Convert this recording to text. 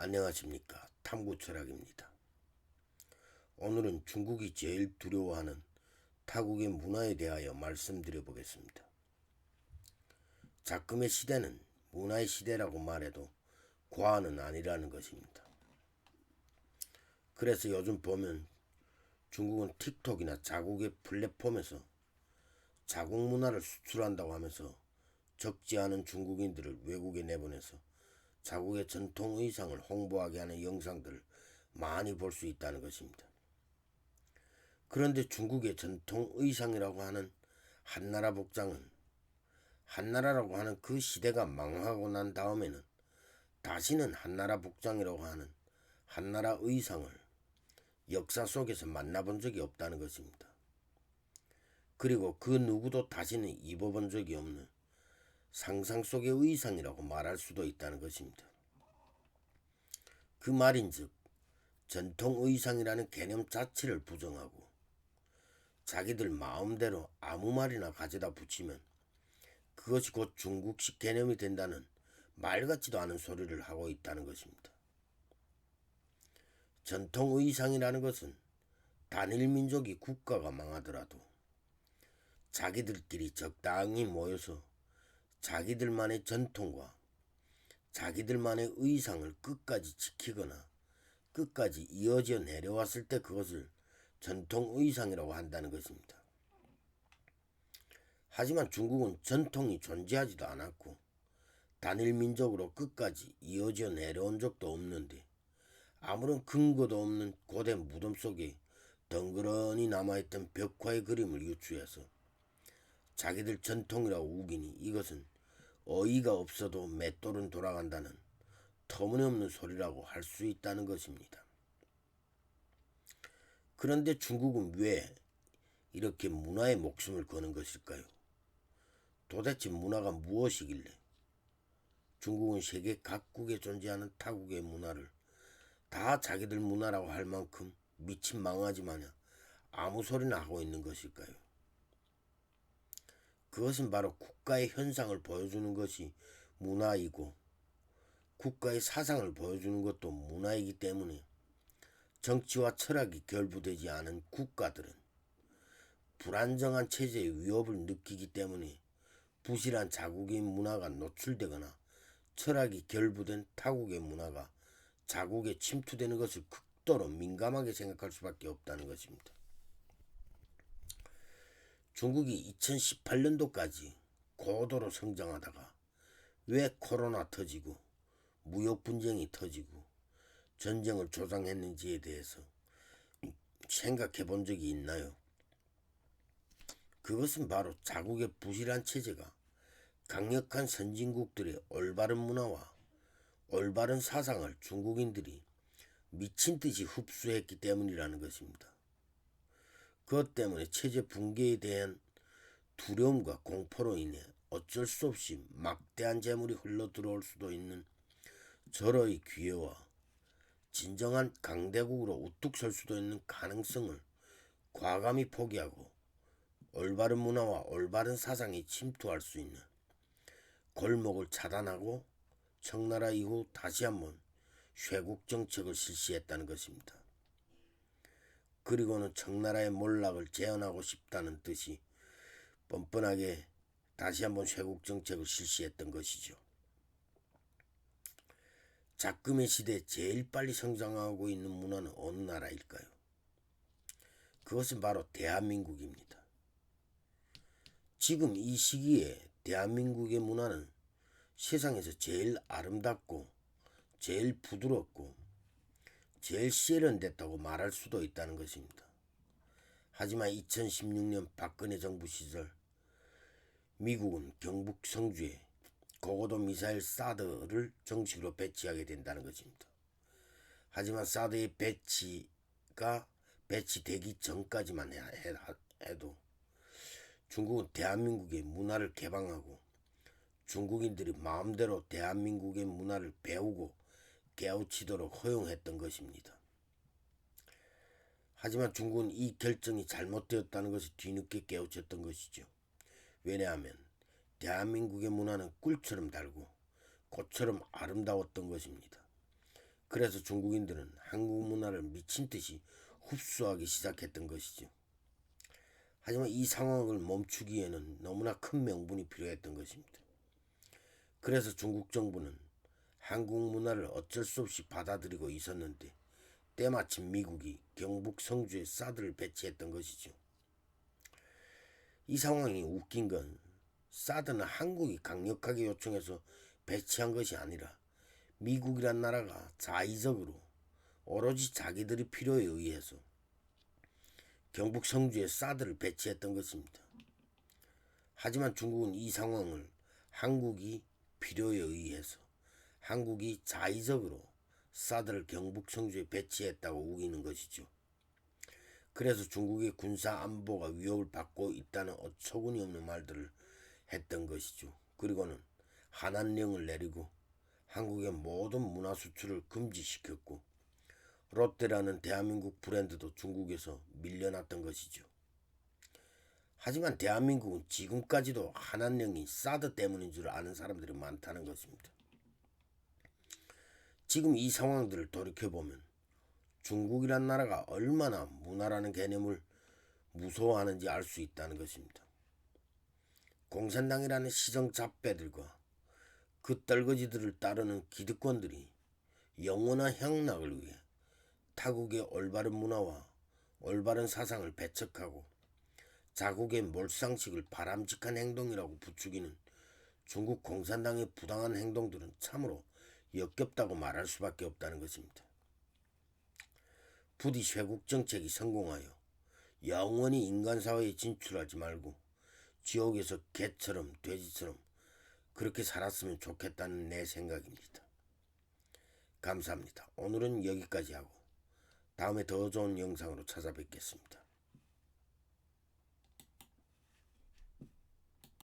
안녕하십니까. 탐구철학입니다. 오늘은 중국이 제일 두려워하는 타국의 문화에 대하여 말씀드려 보겠습니다. 작금의 시대는 문화의 시대라고 말해도 과언은 아니라는 것입니다. 그래서 요즘 보면 중국은 틱톡이나 자국의 플랫폼에서 자국 문화를 수출한다고 하면서 적지 않은 중국인들을 외국에 내보내서 자국의 전통 의상을 홍보하게 하는 영상들을 많이 볼 수 있다는 것입니다. 그런데 중국의 전통 의상이라고 하는 한나라 복장은 한나라라고 하는 그 시대가 망하고 난 다음에는 다시는 한나라 복장이라고 하는 한나라 의상을 역사 속에서 만나본 적이 없다는 것입니다. 그리고 그 누구도 다시는 입어본 적이 없는 상상 속의 의상이라고 말할 수도 있다는 것입니다. 그 말인즉 전통 의상이라는 개념 자체를 부정하고 자기들 마음대로 아무 말이나 가져다 붙이면 그것이 곧 중국식 개념이 된다는 말 같지도 않은 소리를 하고 있다는 것입니다. 전통 의상이라는 것은 단일 민족이 국가가 망하더라도 자기들끼리 적당히 모여서 자기들만의 전통과 자기들만의 의상을 끝까지 지키거나 끝까지 이어져 내려왔을 때 그것을 전통 의상이라고 한다는 것입니다. 하지만 중국은 전통이 존재하지도 않았고 단일 민족으로 끝까지 이어져 내려온 적도 없는데 아무런 근거도 없는 고대 무덤 속에 덩그러니 남아있던 벽화의 그림을 유추해서 자기들 전통이라고 우기니 이것은 어이가 없어도 맷돌은 돌아간다는 터무니없는 소리라고 할 수 있다는 것입니다. 그런데 중국은 왜 이렇게 문화에 목숨을 거는 것일까요? 도대체 문화가 무엇이길래 중국은 세계 각국에 존재하는 타국의 문화를 다 자기들 문화라고 할 만큼 미친 망아지 마냥 아무 소리나 하고 있는 것일까요? 그것은 바로 국가의 현상을 보여주는 것이 문화이고 국가의 사상을 보여주는 것도 문화이기 때문에 정치와 철학이 결부되지 않은 국가들은 불안정한 체제의 위협을 느끼기 때문에 부실한 자국의 문화가 노출되거나 철학이 결부된 타국의 문화가 자국에 침투되는 것을 극도로 민감하게 생각할 수밖에 없다는 것입니다. 중국이 2018년도까지 고도로 성장하다가 왜 코로나 터지고 무역 분쟁이 터지고 전쟁을 조장했는지에 대해서 생각해 본 적이 있나요? 그것은 바로 자국의 부실한 체제가 강력한 선진국들의 올바른 문화와 올바른 사상을 중국인들이 미친 듯이 흡수했기 때문이라는 것입니다. 그것 때문에 체제 붕괴에 대한 두려움과 공포로 인해 어쩔 수 없이 막대한 재물이 흘러 들어올 수도 있는 절호의 기회와 진정한 강대국으로 우뚝 설 수도 있는 가능성을 과감히 포기하고 올바른 문화와 올바른 사상이 침투할 수 있는 골목을 차단하고 청나라 이후 다시 한번 쇄국 정책을 실시했다는 것입니다. 그리고는 청나라의 몰락을 재현하고 싶다는 뜻이 뻔뻔하게 다시 한번 쇄국 정책을 실시했던 것이죠. 작금의 시대에 제일 빨리 성장하고 있는 문화는 어느 나라일까요? 그것은 바로 대한민국입니다. 지금 이 시기에 대한민국의 문화는 세상에서 제일 아름답고 제일 부드럽고 제일 세련됐다고 말할 수도 있다는 것입니다. 하지만 2016년 박근혜 정부 시절 미국은 경북 성주에 고고도 미사일 사드를 정식으로 배치하게 된다는 것입니다. 하지만 사드의 배치가 배치되기 전까지만 해도 중국은 대한민국의 문화를 개방하고 중국인들이 마음대로 대한민국의 문화를 배우고 깨우치도록 허용했던 것입니다. 하지만 중국은 이 결정이 잘못되었다는 것을 뒤늦게 깨우쳤던 것이죠. 왜냐하면 대한민국의 문화는 꿀처럼 달고 꽃처럼 아름다웠던 것입니다. 그래서 중국인들은 한국 문화를 미친 듯이 흡수하기 시작했던 것이죠. 하지만 이 상황을 멈추기에는 너무나 큰 명분이 필요했던 것입니다. 그래서 중국 정부는 한국 문화를 어쩔 수 없이 받아들이고 있었는데 때마침 미국이 경북 성주에 사드를 배치했던 것이죠. 이 상황이 웃긴 건 사드는 한국이 강력하게 요청해서 배치한 것이 아니라 미국이란 나라가 자의적으로 오로지 자기들의 필요에 의해서 경북 성주에 사드를 배치했던 것입니다. 하지만 중국은 이 상황을 한국이 필요에 의해서 한국이 자의적으로 사드를 경북 성주에 배치했다고 우기는 것이죠. 그래서 중국의 군사 안보가 위협을 받고 있다는 어처구니 없는 말들을 했던 것이죠. 그리고는 한한령을 내리고 한국의 모든 문화 수출을 금지시켰고 롯데라는 대한민국 브랜드도 중국에서 밀려났던 것이죠. 하지만 대한민국은 지금까지도 한한령이 사드 때문인 줄 아는 사람들이 많다는 것입니다. 지금 이 상황들을 돌이켜보면 중국이란 나라가 얼마나 문화라는 개념을 무서워하는지 알 수 있다는 것입니다. 공산당이라는 시정 잡배들과 그 떨거지들을 따르는 기득권들이 영원한 향락을 위해 타국의 올바른 문화와 올바른 사상을 배척하고 자국의 몰상식을 바람직한 행동이라고 부추기는 중국 공산당의 부당한 행동들은 참으로 역겹다고 말할 수밖에 없다는 것입니다. 부디 쇄국 정책이 성공하여 영원히 인간사회에 진출하지 말고 지옥에서 개처럼 돼지처럼 그렇게 살았으면 좋겠다는 내 생각입니다. 감사합니다. 오늘은 여기까지 하고 다음에 더 좋은 영상으로 찾아뵙겠습니다.